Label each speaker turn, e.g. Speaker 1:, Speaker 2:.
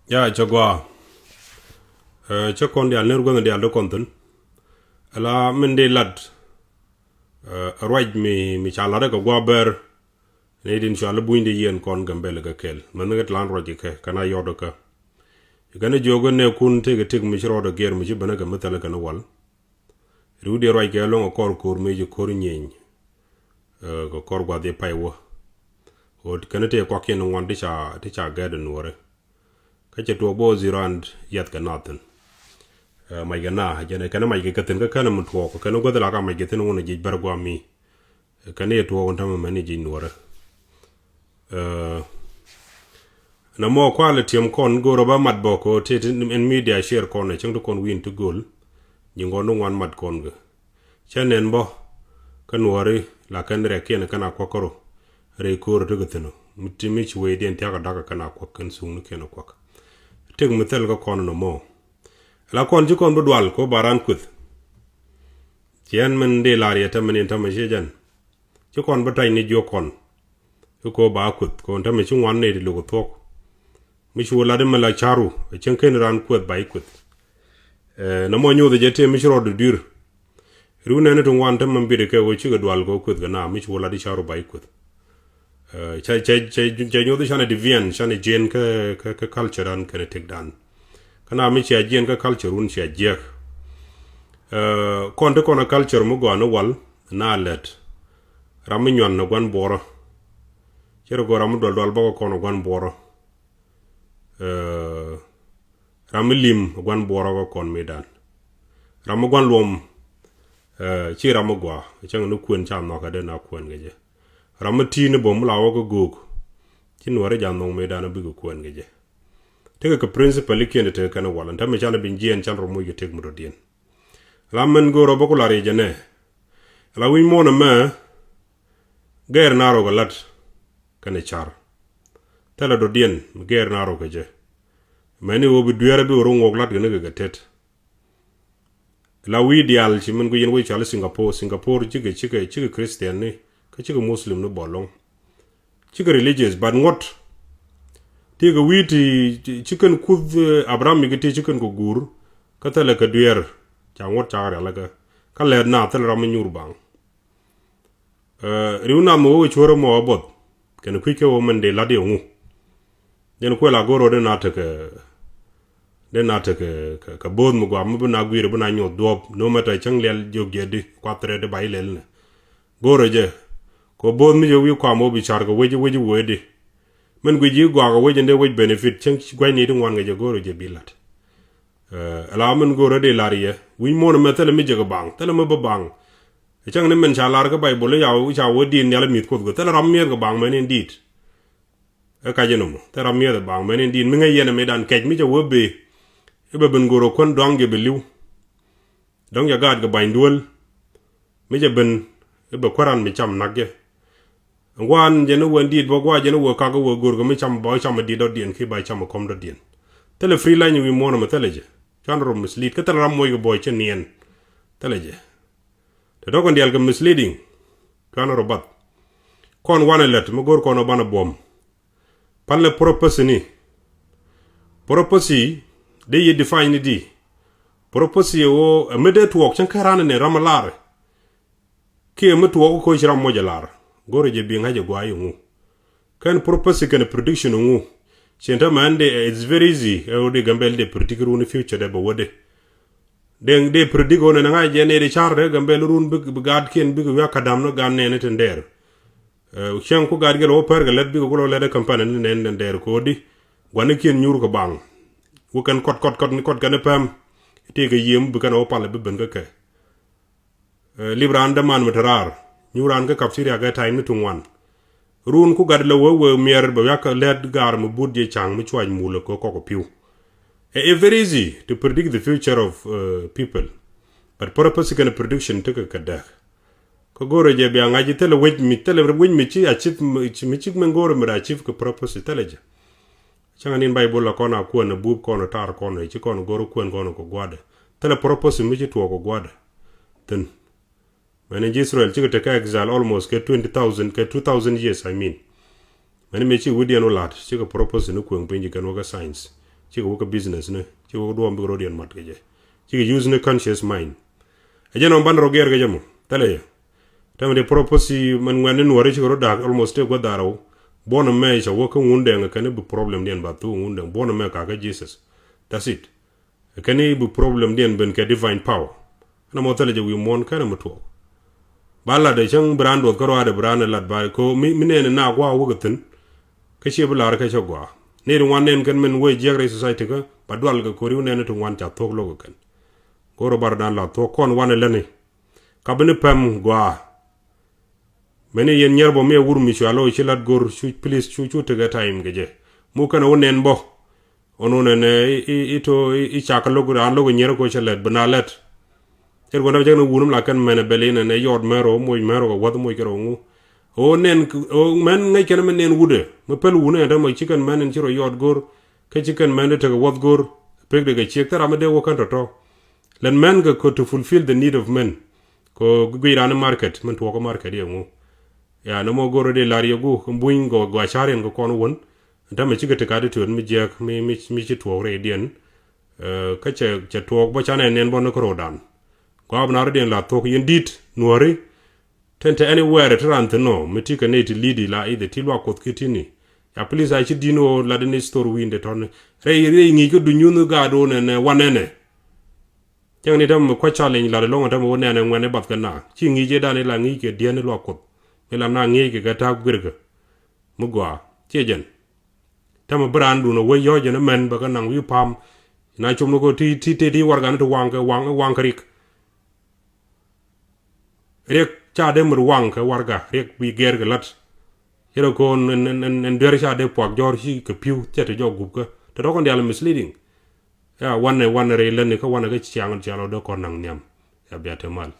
Speaker 1: Ya chagwa chakon dia nergo dia do konten ala mende lad right mi chala ko gwa ber ne din chala buinde yen kon gambele ga kel manget lan roje ke kana yodo ka gane jogo ne kun te tig mi rodo ger mi bana ga metala kana wal rudi roy ke lo kor kur mi je kor nyen ko kor gwa de paywo od kana te ko ken ngon de cha ga de nore ka che to bo zirand yat ka naten mai gana jene kana mai ke katen ka kana mun to ko kana godala ka mai geten wona je bargwa mi kana to won tam mani je nore na mo quality am kon go roba mat boko te en media share kon chang to kon win to goal jingo no wan mat kon ga chanen bo kanwari la kan re ken kana kokoro re ko to guteno mutimi chi we den ta ka daga kana ko kan sunu ken ko tek mutel ga kon no mo la kon ji kon budwal ko baran kut chen men de la ya tamen tamen jejan ji kon batay ni jo kon ko ba kut ko tamen chi wan ne de lo tok mi chu la de mala charu chen ken ran kut bay kut na mo nyu de jete mi ro de dur runa ne to wan tamen bi de ke wo chi ga dwal go kut ga na mi chu la di charu bay kut chay nyo de shana divian shana jen ka culture an kana tek dan kana mi cha jen ka culture un cha jek kon de kona culture mu go no wal na let ram nyon no gwan boro chero go ram dol bo ko no gwan boro ram lim gwan boro go kon medan ram gwan lom chi ram go chang no kun cham no ka de na kun geje ramati ne bom lawo ko gog kin wore janno me dana bigo ko en geje tege ko principal ikene te kana wala ta me jana bin jien chan romo ye tek mudo dien ramen go robo ko lare jene la wi mona ma ger naro go lat kana char tala do dien ger naro ko je mani wo bi duere bi ro ngok lat gene ga tet la wi dial chi men go yen wi chala singapore chige christian ni chiga muslim no bolong chiga religious but ngot tiga witi chicken kud abraham migiti chicken ko gur katala ka duer cha ngot cha ra laga kala na tal ram nyur bang riuna mo choro mo abot ken kwike wo mende ladi ngu den ko la goro de na ka bod mo gwa mo na gwire buna nyo dob no mata changlel jogedi kwatre de bailel goro je ko bod mi yo wi kwa mo bi char go weji wede men gwi gwa go weji nde wej benefit chen gwai ni dun wan ga goro je bilat ala men goro de lariye wi mo no metal mi je go bang tele mo bang e chang ne men cha lar ga bible ya u cha wodi ni ala mit ko go tele ram mi go bang men indeed e ka je no mo tele ram mi go bang men indeed mi ngai yene me dan kej mi je wobe e be ben goro kon dong ge beliu dong ya gad ga baindul mi je ben e be kwaran mi cham nagge ngwan jeno wandit bo gwa jeno wo kago wo gurgo mi cham boy cham di do dien ki bay cham kom do dien tele free line wi mono meteleje chan rom mislead ka tele ram moy go boy chen nien teleje te dogon dial ga misleading kan robat kon wana let mo gor kono bana bom pan le proposi de ye define di proposi o medet work chen karana ne ramalar ki metu wo ko shiram mo jalar goro je bi ngaje gwa yungu kan purpose kan prediction ngu chenta mande it's very easy e de gambel de predict run future de bo wode de predict on na ngaje ne de char de gambel run bi gad ken bi ga kadam no gan ne ten der chen ko gad gel o per ga let bi ko lo le campagne ne nen der ko di gwan ken nyur ko bang wo kan kot kan pam te ga yem bi kan o pale bi ben ga ke libran de man matarar nyuran ga kapsiri aga time ni tungwan run ku gad wo mier ba yak led gar mu budje chang mu chwaj mulo ko piu it's very easy to predict the future of people but purpose kan prediction to ka da ko gore je bi ngaji tele wej mi chi achieve mi chi men gore mi achieve ko purpose tele je changa nin bible la kona ko na bub ko na tar ko na chi ko goro ko ko gwade tele purpose mi chi to ko gwade then when in Israel chico take exile almost get 2,000 years I mean when me chi wudi no lat chico purpose no ko ngbenji kan woga science chi ko business ne chi ko do mbiro dien mat ke je chi use ne conscious mind e je no ban ro ger ke jamo tale tam de propose man ngwan ne wori chi ko da almost go daro bona me cha wo ko ngunde nga kan bu problem dien ba tu ngunde bona me ka Jesus that's it kan bu problem dien ben ke divine power na mo tale je wi mon kan mo to bala de chang brando ko ro de brand lat ba ko mi ne na gwa wo gatin ke che bula ka che gwa ne ru wan nen kan men we jegre society ka ba dwal ga ko ri ne to wan cha tok lo kan ko ro bar dan la to kon wan le ne ka ben pam gwa mene yen nyerbo me wur mi chalo chi lat gor chu please chu te ga time ge je mu kan wonen bo onone ne ito i chaka lo ran lo nyer ko chelet banalet er gona jagno wunum la kan mene belina ne yod mero moy mero wad moy kero ngu o nen o men ngai ken men nen wude mo pel wune da mo chicken men en chiro yod gor ke chicken men te wad gor pek de ge chek tara me de wo kan to len men ga ko to fulfill the need of men ko guirana market men to ko market ye ngu ya no mo goro de lari gu mbuin go gwa charen go kon won da me chigete ka de tun mi jek mi chi to re dien ka che to bo chane nen bon ko rodan ko abna re la to yin dit nuori tente anywhere trant no mitika ne ti lidi la ide ti lwa kot kitini ya please I chi dino la de store winde ton re ngi ko du nyunu ga do ne wanene jang ni dam ko challenge la de longa dam wonene ngene bat kana chi ngi je dane la ngi ke dien lwa kot mela na ngi ke ta gurga mugwa chejen tam brandu no we yoje na men ba kana wi pam na chum no ko ti wargan to wang rik rek cha de mur wang ka warga rek bi ger ga lat yero ko en der cha de pok jor hi ke piu te to jog ka to ko ndial misleading ya one re len ko one ga chiang chalo do ko nang nyam ya biate mal